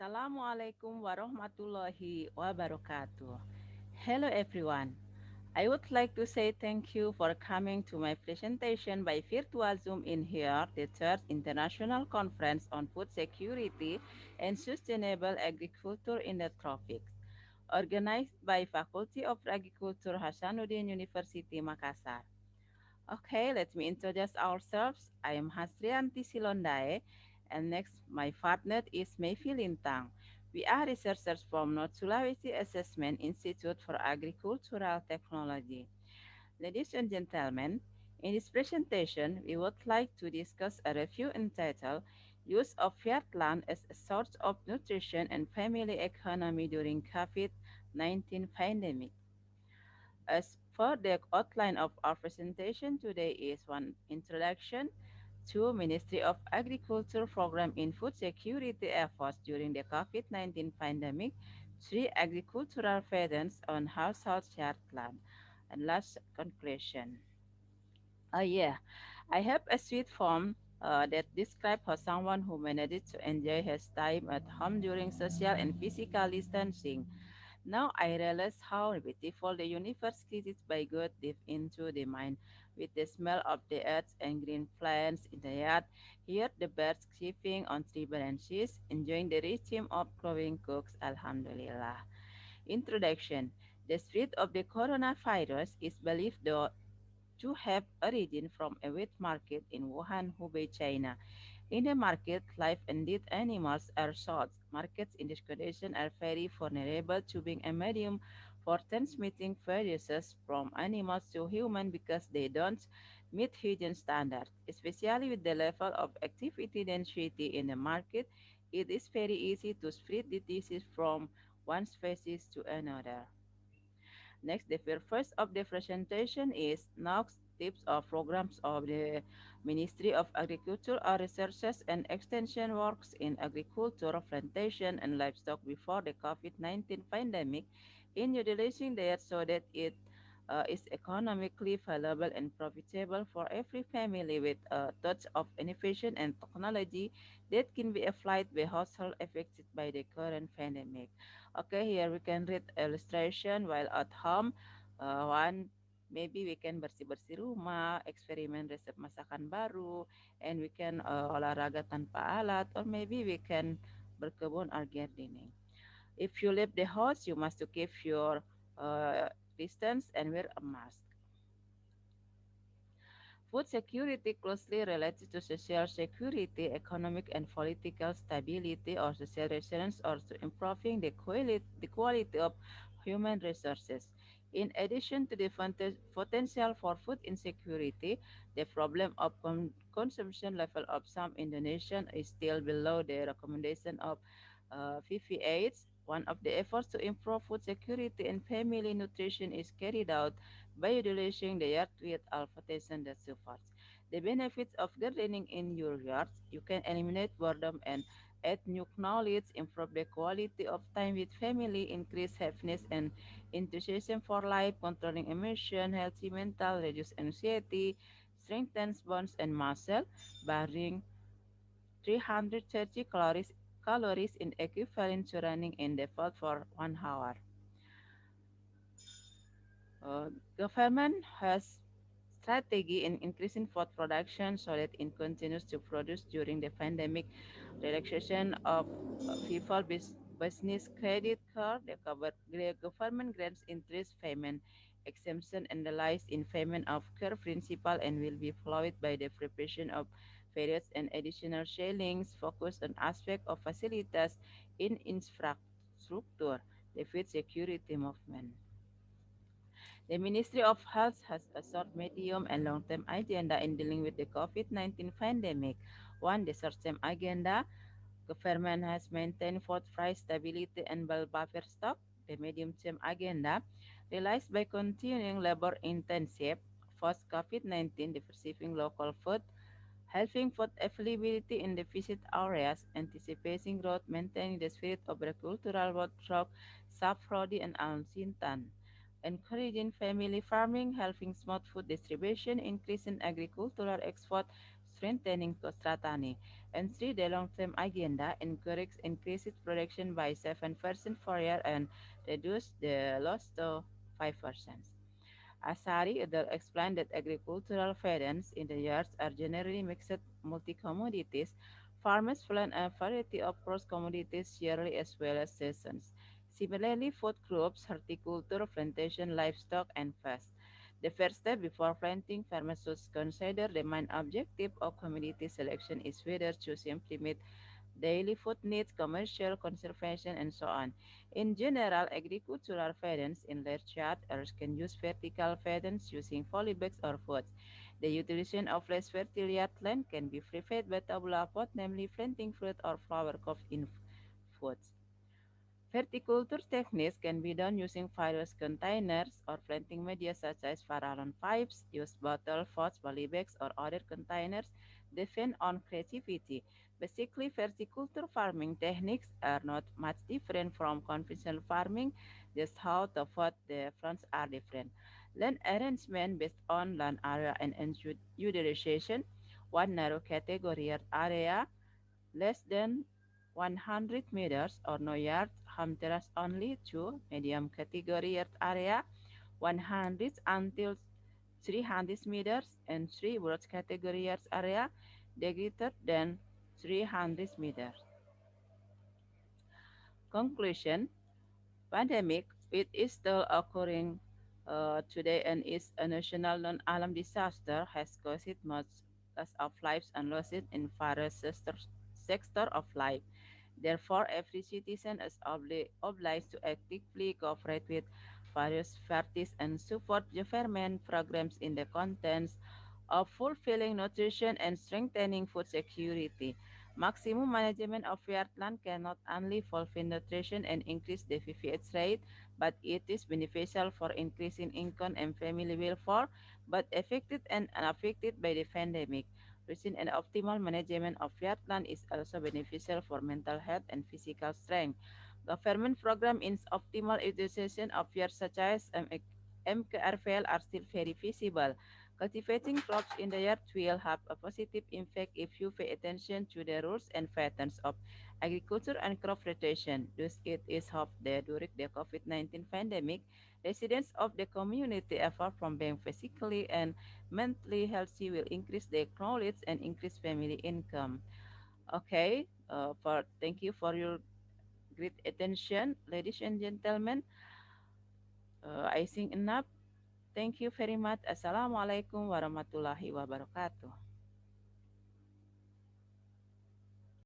Assalamualaikum warahmatullahi wabarakatuh. Hello everyone. I would like to say thank you for coming to my presentation by virtual Zoom in here, the third International Conference on Food Security and Sustainable Agriculture in the Tropics, organized by Faculty of Agriculture Hasanuddin University, Makassar. Okay, let me introduce ourselves. I am Hasrianti Silondae, and next my partner is Meivie Lintang. We are researchers from North Sulawesi Assessment Institute for Agricultural Technology. Ladies and gentlemen, in this presentation, we would like to discuss a review entitled Use of Fair Land as a Source of Nutrition and Family Economy During COVID-19 Pandemic. As for the outline of our presentation today is one introduction to Ministry of Agriculture program in food security efforts during the COVID-19 pandemic, three agricultural patterns on household shared land, and last conclusion. Yeah, I have a sweet form that describes how someone who managed to enjoy his time at home during social and physical distancing. Now I realize how beautiful the universe is by God deep into the mind. With the smell of the earth and green plants in the yard, hear the birds chirping on tree branches, enjoying the rhythm of growing cooks, Alhamdulillah. Introduction. The spread of the coronavirus is believed to have origin from a wet market in Wuhan, Hubei, China. In the market, live and dead animals are sold. Markets in this condition are very vulnerable to being a medium for transmitting viruses from animals to humans because they don't meet hygiene standards. Especially with the level of activity density in the market, it is very easy to spread the disease from one species to another. Next, the first of the presentation is NOx tips or programs of the Ministry of Agriculture or Researches and Extension works in agriculture, plantation, and livestock before the COVID-19 pandemic in utilizing the earth so that it is economically valuable and profitable for every family with a touch of innovation and technology that can be applied by household affected by the current pandemic. Okay, here we can read illustration while at home. One, maybe we can bersih-bersih rumah, eksperimen resep masakan baru, and we can olahraga tanpa alat, or maybe we can berkebun or gardening. If you leave the house, you must to keep your distance and wear a mask. Food security closely related to social security, economic and political stability, or social resilience, or to improving the quality of human resources. In addition to the potential for food insecurity, the problem of consumption level of some Indonesian is still below the recommendation of FSSAT. One of the efforts to improve food security and family nutrition is carried out by utilizing the yard with alphatation that supports. The benefits of gardening in your yards, you can eliminate boredom and add new knowledge, improve the quality of time with family, increase happiness and enthusiasm for life, controlling emotion, healthy mental, reduce anxiety, strengthens bones and muscle, burning 330 calories in equivalent to running in the field for 1 hour. Government has strategy in increasing food production so that it continues to produce during the pandemic. Relaxation of people business credit card, the government grants interest payment exemption and the lies in payment of care principal and will be followed by the preparation of various and additional shillings focused on aspect of facilities in infrastructure, the food security movement. The Ministry of Health has a short, medium, and long-term agenda in dealing with the COVID-19 pandemic. One, the short-term agenda, government has maintained food price stability and buffer stock. The medium-term agenda, realized by continuing labor-intensive post-COVID-19, diversifying local food, helping food availability in deficit areas, anticipating growth, maintaining the spirit of agricultural workshop, Saprodi and Al-Sintan, encouraging family farming, helping smart food distribution, increasing agricultural export strengthening costa tani. And three, the long-term agenda encourages increased production by 7% per year and reduce the loss to 5%. Asari Adel explained that agricultural finance in the yards are generally mixed multi-commodities. Farmers plant a variety of cross commodities yearly as well as seasons. Similarly, food crops, horticulture, plantation, livestock, and fish. The first step before planting, farmers should consider the main objective of commodity selection is whether to simply meet daily food needs, commercial conservation, and so on. In general, agricultural finance in large areas can use vertical finance using polybags or foods. The utilization of less fertile yard land can be preferred by tabula pot, namely planting fruit or flower crops in foods. Verticulture techniques can be done using various containers or planting media such as parallel pipes, use bottle, pots, polybags, or other containers, depend on creativity. Basically, verticulture farming techniques are not much different from conventional farming, just how the pot the fronts are different. Land arrangement based on land area and utilization, one narrow category area less than 100 meters or no yard, home terrace only 2, medium category yard area 100 until 300 meters and 3 broad category yard area the greater than 300 meters. Conclusion, pandemic, it is still occurring today and is a national non-alarm disaster, has caused much loss of lives and losses in various sector of life. Therefore, every citizen is obliged to actively cooperate with various parties and support government programs in the contents of fulfilling nutrition and strengthening food security. Maximum management of wetland can not only fulfill nutrition and increase the FFH rate, but it is beneficial for increasing income and family welfare, but affected and unaffected by the pandemic. Routine and optimal management of wetland is also beneficial for mental health and physical strength. Government program in optimal utilization of yards such as MKRVL are still very visible. Cultivating crops in the yard will have a positive impact if you pay attention to the rules and patterns of agriculture and crop rotation. Thus, it is hoped that during the COVID-19 pandemic, residents of the community, apart from being physically and mentally healthy, will increase their knowledge and increase family income. Okay, thank you for your great attention, ladies and gentlemen. I think enough. Thank you very much. Assalamualaikum warahmatullahi wabarakatuh.